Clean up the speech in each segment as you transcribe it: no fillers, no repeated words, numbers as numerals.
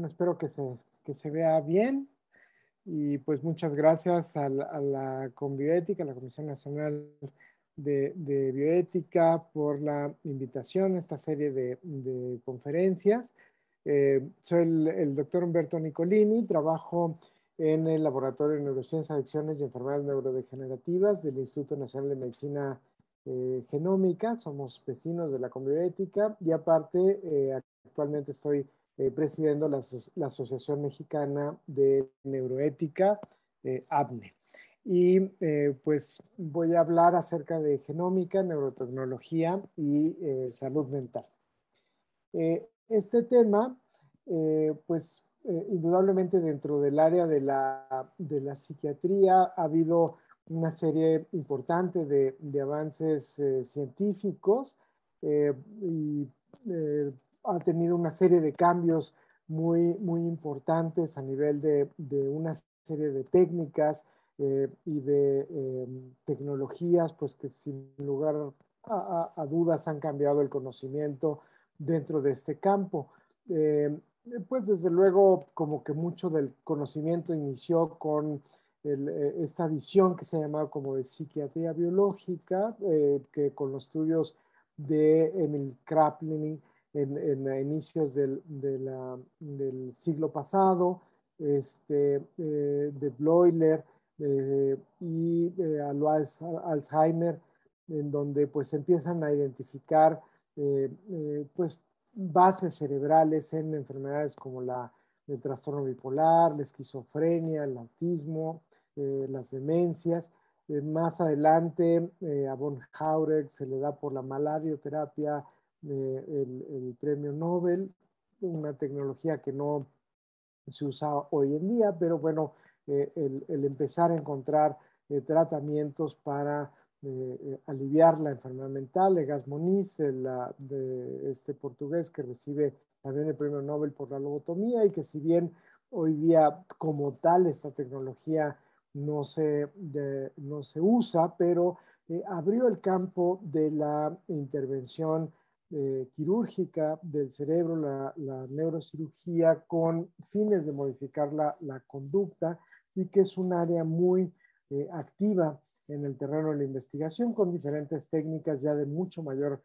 Bueno, espero que se vea bien y pues muchas gracias a la Conbioética, la Comisión Nacional de Bioética, por la invitación a esta serie de conferencias. Soy el doctor Humberto Nicolini, trabajo en el Laboratorio de Neurociencias, Adicciones y Enfermedades Neurodegenerativas del Instituto Nacional de Medicina Genómica. Somos vecinos de la Conbioética y aparte actualmente estoy presidiendo la Asociación Mexicana de Neuroética, ABNE. Y pues voy a hablar acerca de genómica, neurotecnología y salud mental. Este tema, pues indudablemente dentro del área de la psiquiatría ha habido una serie importante de avances científicos y ha tenido una serie de cambios muy importantes a nivel de una serie de técnicas y de tecnologías, pues que sin lugar a dudas han cambiado el conocimiento dentro de este campo. Pues desde luego como que mucho del conocimiento inició con esta visión que se ha llamado como de psiquiatría biológica, que con los estudios de Emil Kraepelin en inicios del siglo pasado, de Bloiler y Alois Alzheimer, en donde pues empiezan a identificar pues bases cerebrales en enfermedades como el trastorno bipolar, la esquizofrenia, el autismo, las demencias. Más adelante a von Jauregg se le da por la maladioterapia el premio Nobel, una tecnología que no se usa hoy en día, pero bueno, el empezar a encontrar tratamientos para aliviar la enfermedad mental. Egas Moniz, de este portugués que recibe también el premio Nobel por la lobotomía, y que si bien hoy día como tal esta tecnología no se usa, pero abrió el campo de la intervención quirúrgica del cerebro, la neurocirugía, con fines de modificar la conducta, y que es un área muy activa en el terreno de la investigación, con diferentes técnicas ya de mucho mayor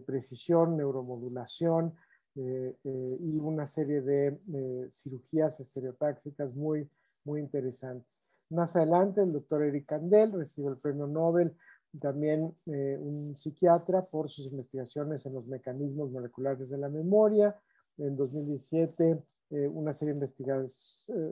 precisión, neuromodulación y una serie de cirugías estereotáxicas muy interesantes. Más adelante, el doctor Eric Kandel recibe el premio Nobel, también un psiquiatra, por sus investigaciones en los mecanismos moleculares de la memoria. En 2017, una serie de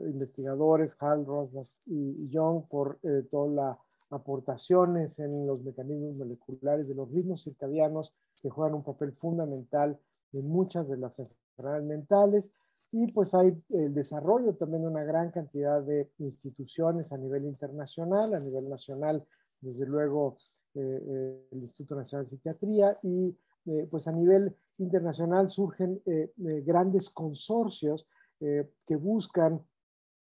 investigadores, Hal, Ross y Young, por todas las aportaciones en los mecanismos moleculares de los ritmos circadianos, que juegan un papel fundamental en muchas de las enfermedades mentales. Y pues hay el desarrollo también de una gran cantidad de instituciones a nivel internacional, a nivel nacional, desde luego el Instituto Nacional de Psiquiatría, y pues a nivel internacional surgen grandes consorcios que buscan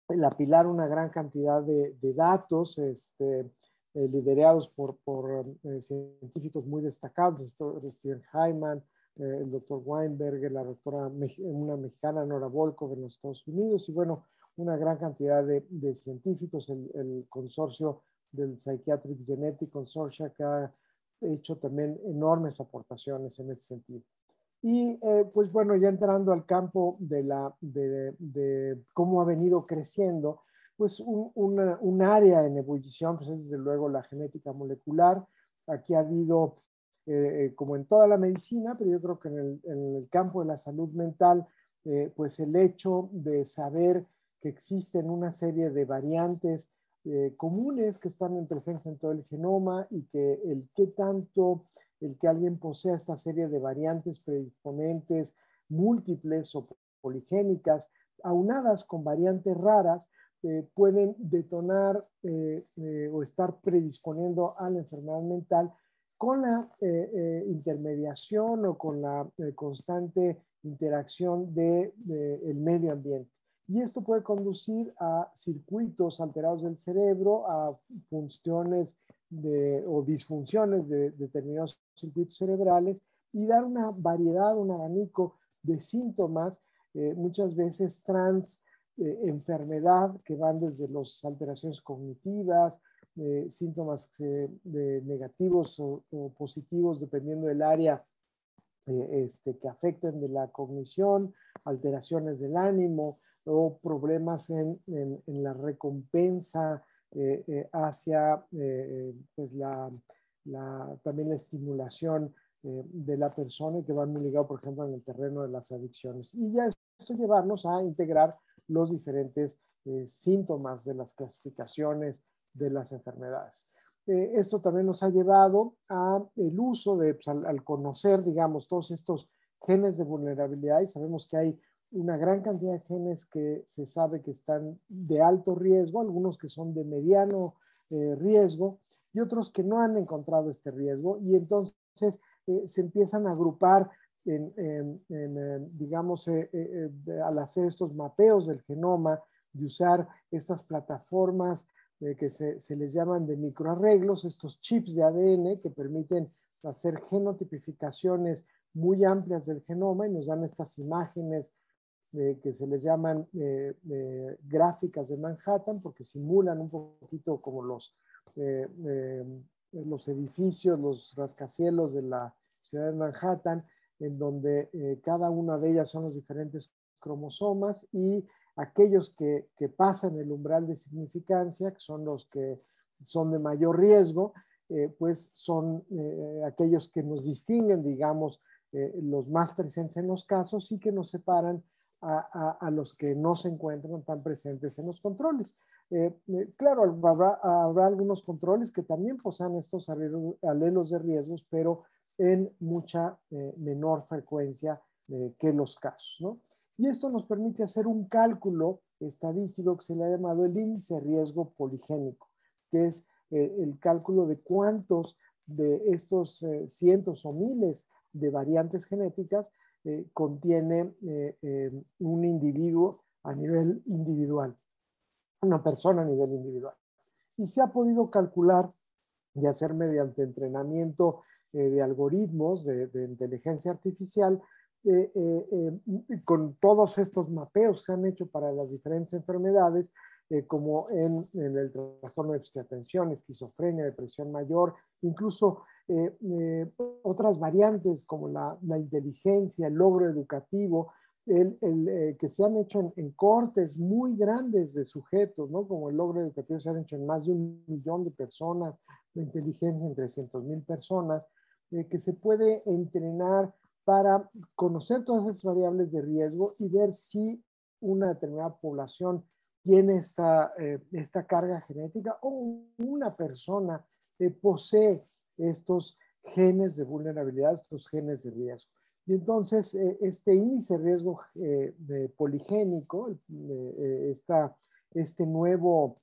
el apilar una gran cantidad de datos liderados por científicos muy destacados, el doctor Stephen Hyman, el doctor Weinberger, la doctora, una mexicana, Nora Volkov, en los Estados Unidos, y bueno, una gran cantidad de científicos, el consorcio del Psychiatric Genetic Consortia, que ha hecho también enormes aportaciones en ese sentido. Y pues bueno, ya entrando al campo de cómo ha venido creciendo, pues un área en ebullición, pues es desde luego la genética molecular. Aquí ha habido, como en toda la medicina, pero yo creo que en el campo de la salud mental, pues el hecho de saber que existen una serie de variantes comunes que están presentes en todo el genoma, y que el que alguien posea esta serie de variantes predisponentes múltiples o poligénicas, aunadas con variantes raras, pueden detonar o estar predisponiendo a la enfermedad mental, con la intermediación o con la constante interacción del medio ambiente. Y esto puede conducir a circuitos alterados del cerebro, a funciones o disfunciones de determinados circuitos cerebrales, y dar una variedad, un abanico de síntomas muchas veces trans enfermedad, que van desde las alteraciones cognitivas, síntomas negativos o positivos, dependiendo del área que afecten de la cognición, alteraciones del ánimo o problemas en la recompensa hacia pues también la estimulación de la persona, y que van muy ligados, por ejemplo, en el terreno de las adicciones. Y ya esto llevarnos a integrar los diferentes síntomas de las clasificaciones de las enfermedades. Esto también nos ha llevado a el uso de, pues, al conocer, digamos, todos estos genes de vulnerabilidad, y sabemos que hay una gran cantidad de genes que se sabe que están de alto riesgo, algunos que son de mediano riesgo y otros que no han encontrado este riesgo, y entonces se empiezan a agrupar digamos, al hacer estos mapeos del genoma, de usar estas plataformas que se les llaman de microarreglos, estos chips de ADN que permiten hacer genotipificaciones muy amplias del genoma, y nos dan estas imágenes que se les llaman gráficas de Manhattan, porque simulan un poquito como los edificios, los rascacielos de la ciudad de Manhattan, en donde cada una de ellas son los diferentes cromosomas, y aquellos que pasan el umbral de significancia, que son los que son de mayor riesgo, pues son aquellos que nos distinguen, digamos, los más presentes en los casos, y que nos separan a los que no se encuentran tan presentes en los controles. Claro, habrá algunos controles que también posean estos alelos de riesgos, pero en mucha menor frecuencia que los casos, ¿no? Y esto nos permite hacer un cálculo estadístico que se le ha llamado el índice de riesgo poligénico, que es el cálculo de cuántos de estos cientos o miles de variantes genéticas contiene un individuo a nivel individual, una persona a nivel individual. Y se ha podido calcular y hacer mediante entrenamiento de algoritmos de inteligencia artificial, con todos estos mapeos que se han hecho para las diferentes enfermedades, como en el trastorno de déficit de atención, esquizofrenia, depresión mayor, incluso otras variantes como la inteligencia, el logro educativo, que se han hecho en cortes muy grandes de sujetos, ¿no? Como el logro educativo se han hecho en más de 1 millón de personas, la inteligencia en 300,000 personas, que se puede entrenar para conocer todas esas variables de riesgo y ver si una determinada población tiene esta carga genética, o una persona posee estos genes de vulnerabilidad, estos genes de riesgo. Y entonces este índice de riesgo poligénico, este nuevo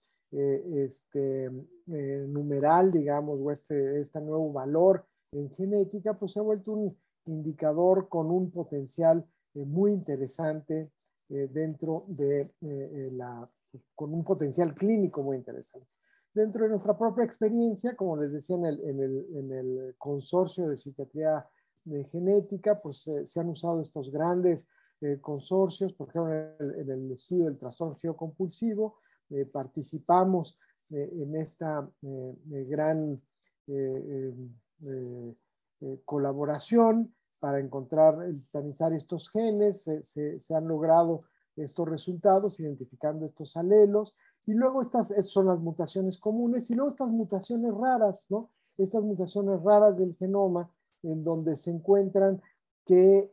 numeral, digamos, o este nuevo valor en genética, pues se ha vuelto un indicador con un potencial muy interesante dentro de con un potencial clínico muy interesante. Dentro de nuestra propia experiencia, como les decía, en el consorcio de psiquiatría de genética, pues se han usado estos grandes consorcios, por ejemplo, en el estudio del trastorno compulsivo, participamos en esta gran colaboración para encontrar, tanizar estos genes. Se han logrado estos resultados identificando estos alelos, y luego estas son las mutaciones comunes, y luego estas mutaciones raras, ¿no? Estas mutaciones raras del genoma, en donde se encuentran que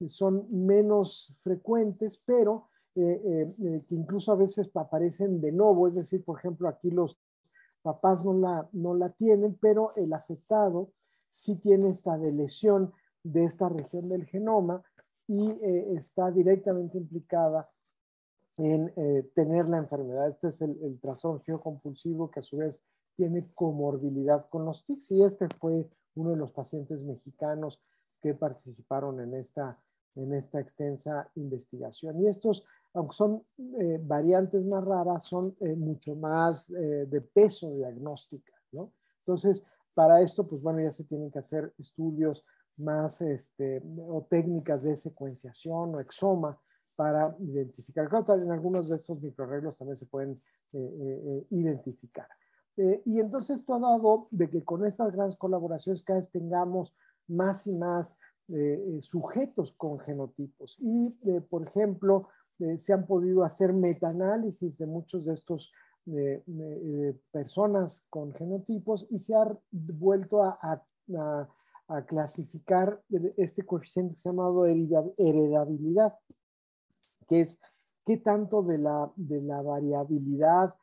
son menos frecuentes, pero que incluso a veces aparecen de nuevo. Es decir, por ejemplo, aquí los papás no la tienen, pero el afectado sí tiene esta lesión de esta región del genoma, y está directamente implicada en tener la enfermedad. Este es el trastorno compulsivo, que a su vez tiene comorbilidad con los tics, y este fue uno de los pacientes mexicanos que participaron en esta extensa investigación. Y estos, aunque son variantes más raras, son mucho más de peso diagnóstica, ¿no? Entonces, para esto, pues bueno, ya se tienen que hacer estudios más, o técnicas de secuenciación o exoma, para identificar. Claro, también algunos de estos microarreglos también se pueden identificar. Y entonces esto ha dado de que con estas grandes colaboraciones cada vez tengamos más y más sujetos con genotipos. Y, por ejemplo, se han podido hacer metaanálisis de muchos de estos personas con genotipos y se ha vuelto a clasificar este coeficiente que se ha llamado heredabilidad, que es qué tanto de la variabilidad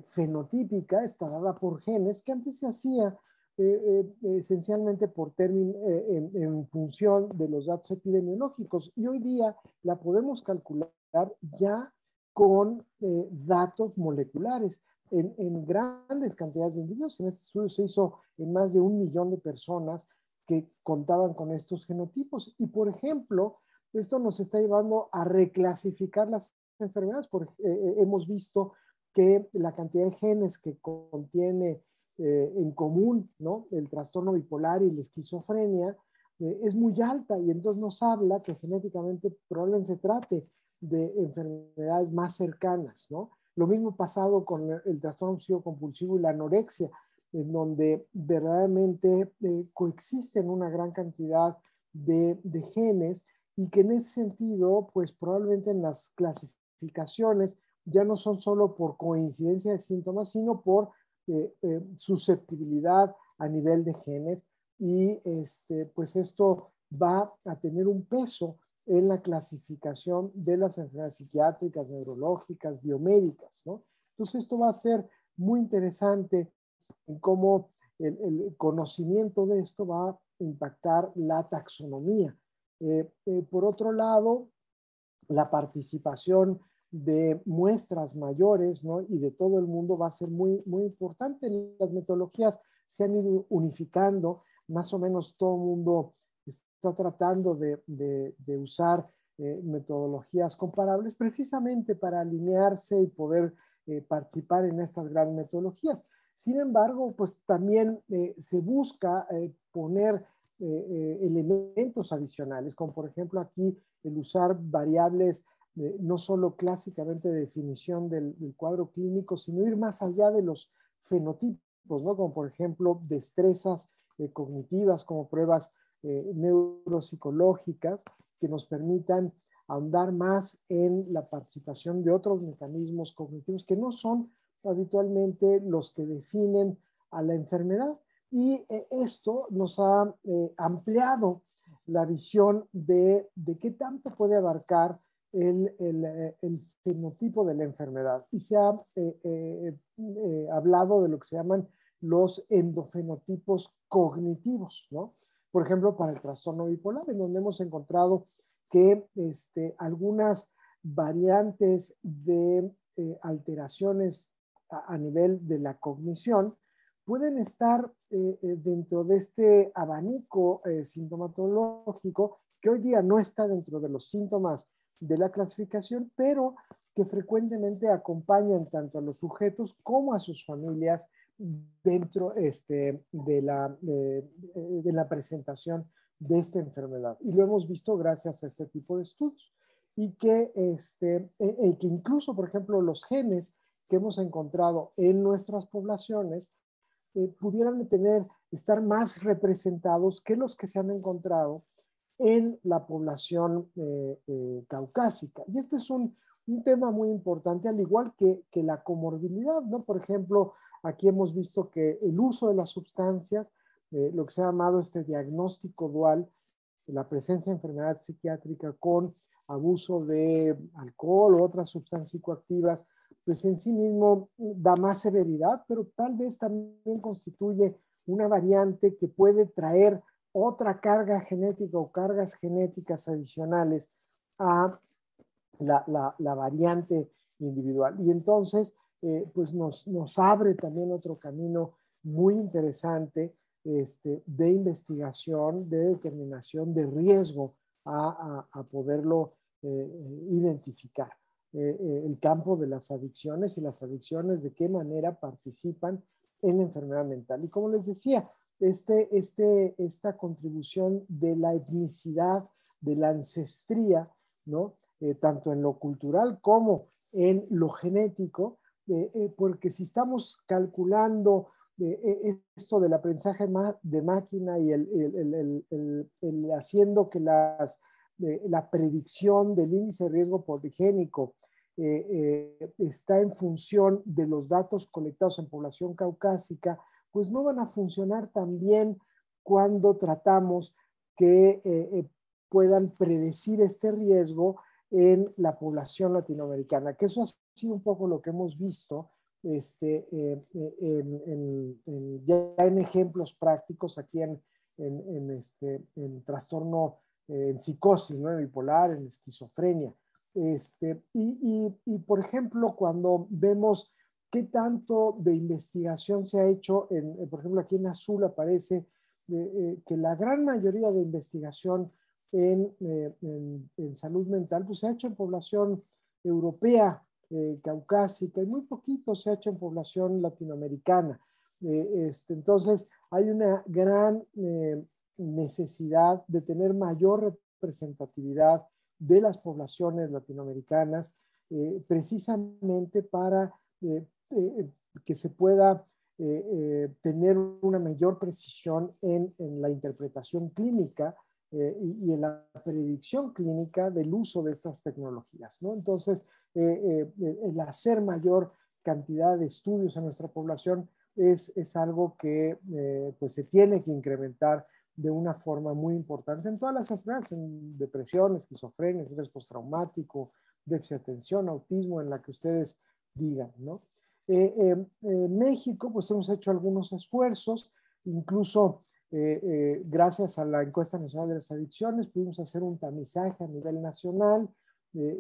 fenotípica está dada por genes, que antes se hacía esencialmente en función de los datos epidemiológicos, y hoy día la podemos calcular ya con datos moleculares en grandes cantidades de individuos. En este estudio se hizo en más de 1 millón de personas que contaban con estos genotipos, y por ejemplo, esto nos está llevando a reclasificar las enfermedades. Hemos visto que la cantidad de genes que contiene en común, ¿no?, el trastorno bipolar y la esquizofrenia es muy alta, y entonces nos habla que genéticamente probablemente se trate de enfermedades más cercanas, ¿no? Lo mismo pasado con el trastorno obsesivo compulsivo y la anorexia, en donde verdaderamente coexisten una gran cantidad de genes, y que en ese sentido, pues probablemente en las clasificaciones ya no son solo por coincidencia de síntomas, sino por susceptibilidad a nivel de genes, y pues esto va a tener un peso en la clasificación de las enfermedades psiquiátricas, neurológicas, biomédicas, ¿no? Entonces esto va a ser muy interesante en cómo el conocimiento de esto va a impactar la taxonomía. Por otro lado, la participación de muestras mayores, ¿no?, y de todo el mundo va a ser muy, muy importante. Las metodologías se han ido unificando, más o menos todo el mundo está tratando de usar metodologías comparables precisamente para alinearse y poder participar en estas grandes metodologías. Sin embargo, pues también se busca poner elementos adicionales, como por ejemplo aquí el usar variables no solo clásicamente de definición del cuadro clínico, sino ir más allá de los fenotipos, ¿no?, como por ejemplo destrezas cognitivas, como pruebas neuropsicológicas que nos permitan ahondar más en la participación de otros mecanismos cognitivos que no son habitualmente los que definen a la enfermedad. Y esto nos ha ampliado la visión de qué tanto puede abarcar el fenotipo de la enfermedad. Y se ha hablado de lo que se llaman los endofenotipos cognitivos, ¿no? Por ejemplo, para el trastorno bipolar, en donde hemos encontrado que algunas variantes de alteraciones a nivel de la cognición pueden estar dentro de este abanico sintomatológico que hoy día no está dentro de los síntomas de la clasificación, pero que frecuentemente acompañan tanto a los sujetos como a sus familias dentro de la presentación de esta enfermedad. Y lo hemos visto gracias a este tipo de estudios. Y que incluso, por ejemplo, los genes que hemos encontrado en nuestras poblaciones pudieran estar más representados que los que se han encontrado en la población caucásica. Y este es un tema muy importante, al igual que la comorbilidad, ¿no? Por ejemplo, aquí hemos visto que el uso de las sustancias, lo que se ha llamado este diagnóstico dual, la presencia de enfermedad psiquiátrica con abuso de alcohol o otras sustancias psicoactivas, pues en sí mismo da más severidad, pero tal vez también constituye una variante que puede traer otra carga genética o cargas genéticas adicionales a la variante individual. Y entonces, pues nos abre también otro camino muy interesante de investigación, de determinación de riesgo a poderlo identificar. El campo de las adicciones y las adicciones, de qué manera participan en la enfermedad mental. Y como les decía, esta contribución de la etnicidad, de la ancestría, ¿no?, tanto en lo cultural como en lo genético, porque si estamos calculando esto del aprendizaje de máquina y el haciendo que la predicción del índice de riesgo poligénico está en función de los datos colectados en población caucásica, pues no van a funcionar tan bien cuando tratamos que puedan predecir este riesgo en la población latinoamericana, que eso ha sido un poco lo que hemos visto ya en ejemplos prácticos aquí en trastorno, en psicosis, ¿no? En bipolar, en esquizofrenia. Por ejemplo, cuando vemos qué tanto de investigación se ha hecho, por ejemplo, aquí en azul aparece que la gran mayoría de investigación en salud mental pues se ha hecho en población europea, caucásica, y muy poquito se ha hecho en población latinoamericana. Entonces, hay una gran necesidad de tener mayor representatividad de las poblaciones latinoamericanas, precisamente para que se pueda tener una mayor precisión en la interpretación clínica y en la predicción clínica del uso de estas tecnologías, ¿no? Entonces, el hacer mayor cantidad de estudios en nuestra población es algo que pues se tiene que incrementar de una forma muy importante en todas las enfermedades, en depresión, esquizofrenia, estrés postraumático, déficit de atención, autismo, en la que ustedes digan, ¿no? En México, pues hemos hecho algunos esfuerzos, incluso gracias a la encuesta nacional de las adicciones, pudimos hacer un tamizaje a nivel nacional,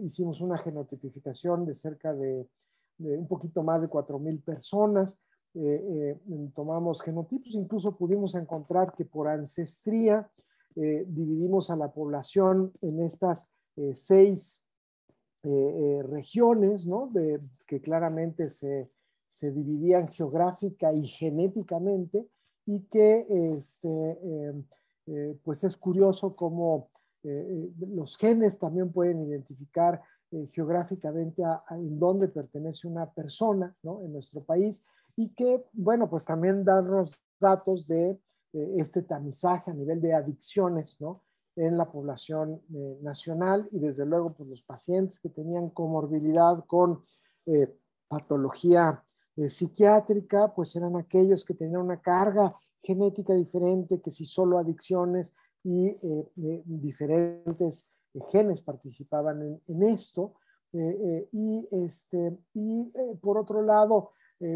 hicimos una genotipificación de cerca de un poquito más de 4,000 personas, tomamos genotipos, incluso pudimos encontrar que por ancestría dividimos a la población en estas 6 regiones, ¿no? Que claramente se dividían geográfica y genéticamente, y que pues es curioso cómo los genes también pueden identificar geográficamente en dónde pertenece una persona, ¿no? En nuestro país, y que, bueno, pues también darnos datos de este tamizaje a nivel de adicciones, ¿no? En la población nacional, y desde luego pues los pacientes que tenían comorbilidad con patología psiquiátrica, pues eran aquellos que tenían una carga genética diferente, que si solo adicciones y diferentes genes participaban en esto. Por otro lado,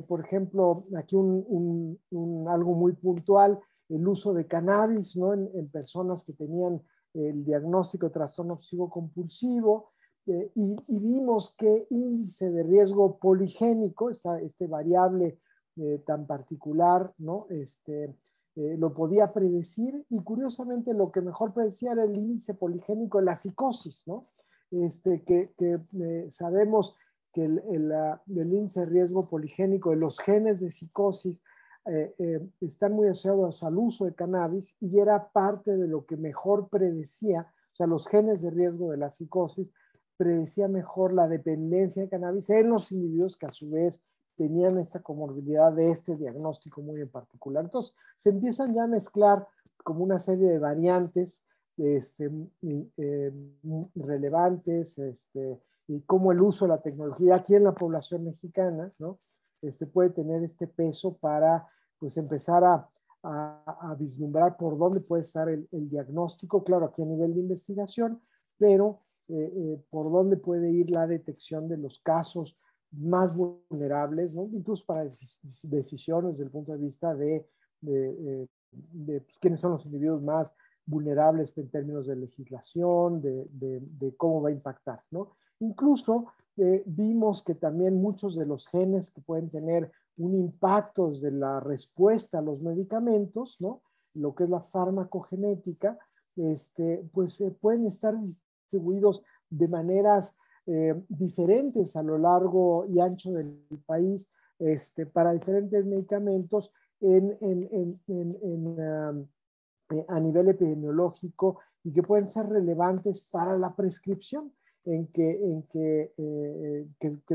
por ejemplo, aquí algo muy puntual, el uso de cannabis, ¿no? En personas que tenían el diagnóstico de trastorno obsesivo compulsivo, y vimos que índice de riesgo poligénico, este variable tan particular, ¿no? Lo podía predecir, y curiosamente lo que mejor predecía era el índice poligénico de la psicosis, ¿no? Sabemos que el índice de riesgo poligénico de los genes de psicosis están muy asociados al uso de cannabis, y era parte de lo que mejor predecía, o sea, los genes de riesgo de la psicosis predecía mejor la dependencia de cannabis en los individuos que a su vez tenían esta comorbilidad de este diagnóstico muy en particular. Entonces, se empiezan ya a mezclar como una serie de variantes relevantes, y cómo el uso de la tecnología aquí en la población mexicana, ¿no? Puede tener este peso para pues empezar a vislumbrar por dónde puede estar el diagnóstico, claro, aquí a nivel de investigación, pero por dónde puede ir la detección de los casos más vulnerables, ¿no? Incluso para decisiones desde el punto de vista de quiénes son los individuos más vulnerables en términos de legislación, de cómo va a impactar, ¿no? Incluso vimos que también muchos de los genes que pueden tener un impacto desde la respuesta a los medicamentos, ¿no? Lo que es la farmacogenética, pues pueden estar distribuidos de maneras diferentes a lo largo y ancho del país, para diferentes medicamentos a nivel epidemiológico, y que pueden ser relevantes para la prescripción. que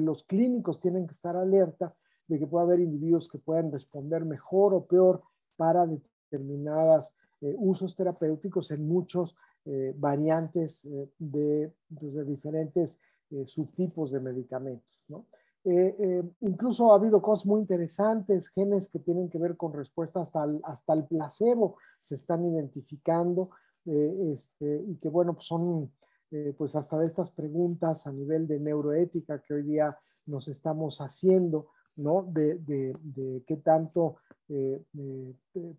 los clínicos tienen que estar alerta de que puede haber individuos que puedan responder mejor o peor para determinados usos terapéuticos en muchos variantes pues, de diferentes subtipos de medicamentos, ¿no? Incluso ha habido cosas muy interesantes, genes que tienen que ver con respuesta hasta el placebo se están identificando, y que bueno, pues son pues hasta de estas preguntas a nivel de neuroética que hoy día nos estamos haciendo, ¿no? De qué tanto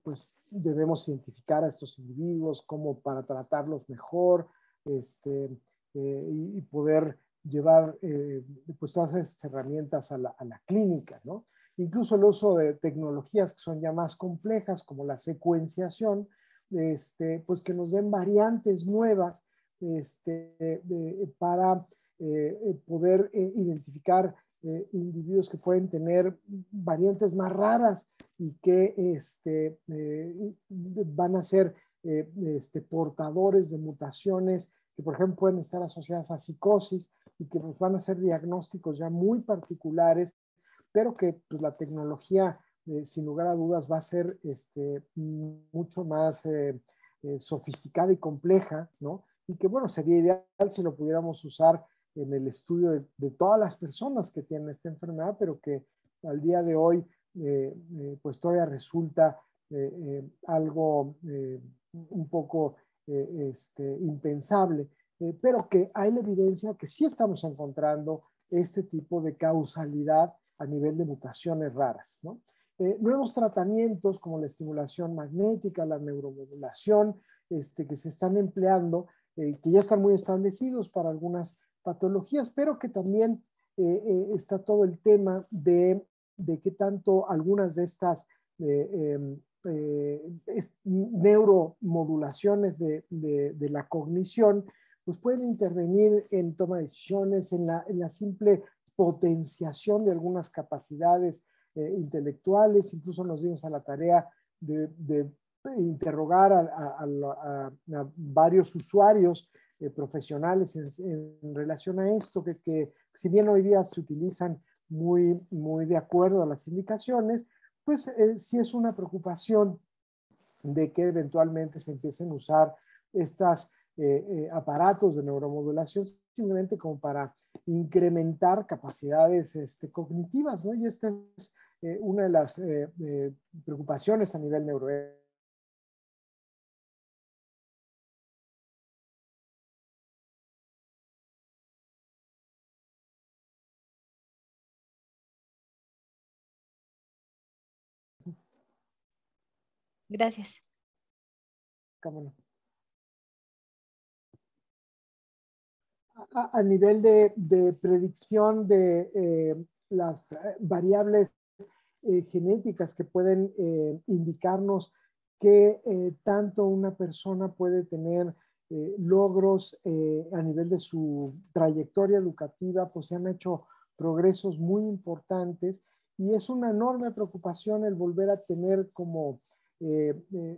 pues debemos identificar a estos individuos como para tratarlos mejor, y poder llevar pues todas esas herramientas a la clínica, ¿no? Incluso el uso de tecnologías que son ya más complejas, como la secuenciación, pues que nos den variantes nuevas para poder identificar individuos que pueden tener variantes más raras y que van a ser portadores de mutaciones que, por ejemplo, pueden estar asociadas a psicosis y que nos van a ser diagnósticos ya muy particulares, pero que pues, la tecnología, sin lugar a dudas, va a ser mucho más sofisticada y compleja, ¿no? Y que, bueno, sería ideal si lo pudiéramos usar en el estudio de todas las personas que tienen esta enfermedad, pero que al día de hoy, pues todavía resulta algo un poco impensable, pero que hay la evidencia que sí estamos encontrando este tipo de causalidad a nivel de mutaciones raras, ¿no? Nuevos tratamientos como la estimulación magnética, la neuromodulación, que se están empleando, que ya están muy establecidos para algunas patologías, pero que también está todo el tema de qué tanto algunas de estas neuromodulaciones de la cognición pues pueden intervenir en toma de decisiones, en la simple potenciación de algunas capacidades intelectuales. Incluso nos dimos a la tarea de interrogar a varios usuarios profesionales en relación a esto, que si bien hoy día se utilizan muy de acuerdo a las indicaciones, pues sí es una preocupación de que eventualmente se empiecen a usar estos aparatos de neuromodulación simplemente como para incrementar capacidades cognitivas, ¿no? Y esta es una de las preocupaciones a nivel neuroético. Gracias. A nivel de predicción de las variables genéticas que pueden indicarnos que tanto una persona puede tener logros a nivel de su trayectoria educativa, pues se han hecho progresos muy importantes y es una enorme preocupación el volver a tener como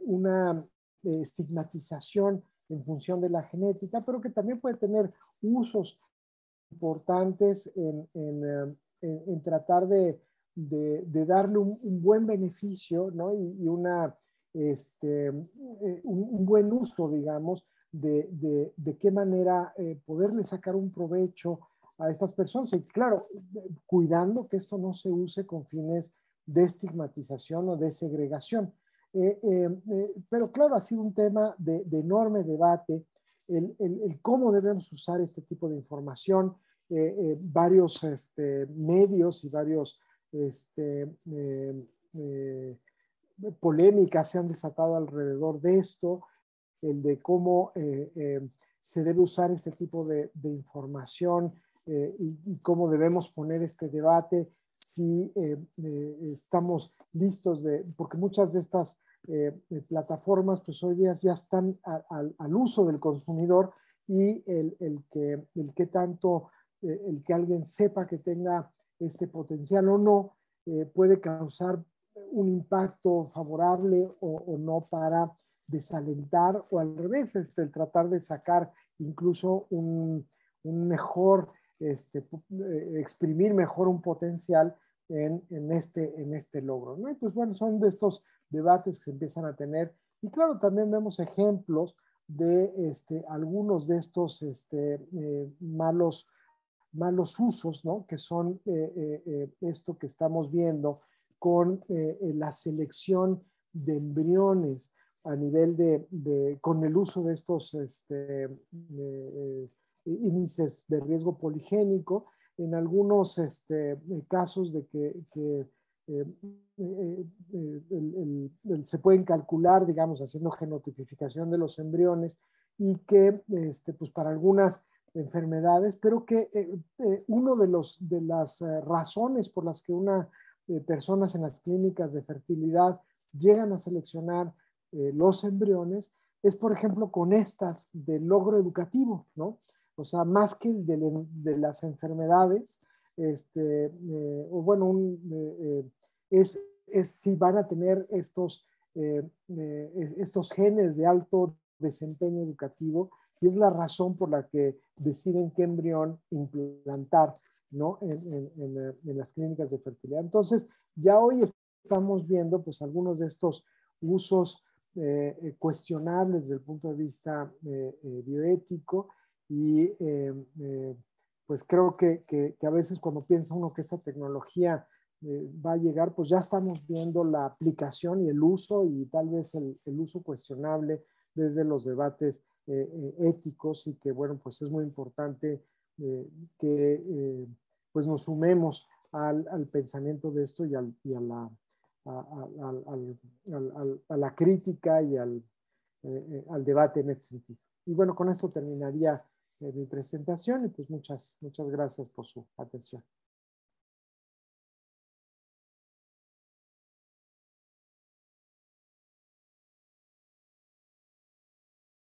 una estigmatización en función de la genética, pero que también puede tener usos importantes en tratar de darle un buen beneficio, ¿no? Y un buen uso, digamos, de qué manera poderle sacar un provecho a estas personas. Y claro, cuidando que esto no se use con fines de estigmatización o de segregación. Pero claro, ha sido un tema de enorme debate el cómo debemos usar este tipo de información. Varios medios y varios polémicas se han desatado alrededor de esto, el de cómo se debe usar este tipo de información y cómo debemos poner este debate si estamos listos porque muchas de estas plataformas pues hoy día ya están al uso del consumidor y el que tanto, el que alguien sepa que tenga este potencial o no, puede causar un impacto favorable o no para desalentar o al revés, el tratar de sacar incluso un mejor, exprimir mejor un potencial en este logro, ¿no? Y pues bueno, son de estos debates que se empiezan a tener. Y claro, también vemos ejemplos de algunos de estos malos usos, ¿no? Que son esto que estamos viendo con la selección de embriones a nivel con el uso de estos índices de riesgo poligénico, en algunos casos de que eh, se pueden calcular, digamos, haciendo genotipificación de los embriones y que pues para algunas enfermedades, pero que uno de las razones por las que una personas en las clínicas de fertilidad llegan a seleccionar los embriones es, por ejemplo, con estas del logro educativo, ¿no? O sea, más que el de las enfermedades, o bueno, es si van a tener estos genes de alto desempeño educativo, y es la razón por la que deciden qué embrión implantar, ¿no? En las clínicas de fertilidad. Entonces, ya hoy estamos viendo pues algunos de estos usos cuestionables desde el punto de vista bioético y pues creo que a veces cuando piensa uno que esta tecnología va a llegar, pues ya estamos viendo la aplicación y el uso y tal vez el uso cuestionable desde los debates éticos y que bueno, pues es muy importante que pues nos sumemos al pensamiento de esto y a la crítica y al debate en ese sentido. Y bueno, con esto terminaría mi presentación y pues muchas gracias por su atención.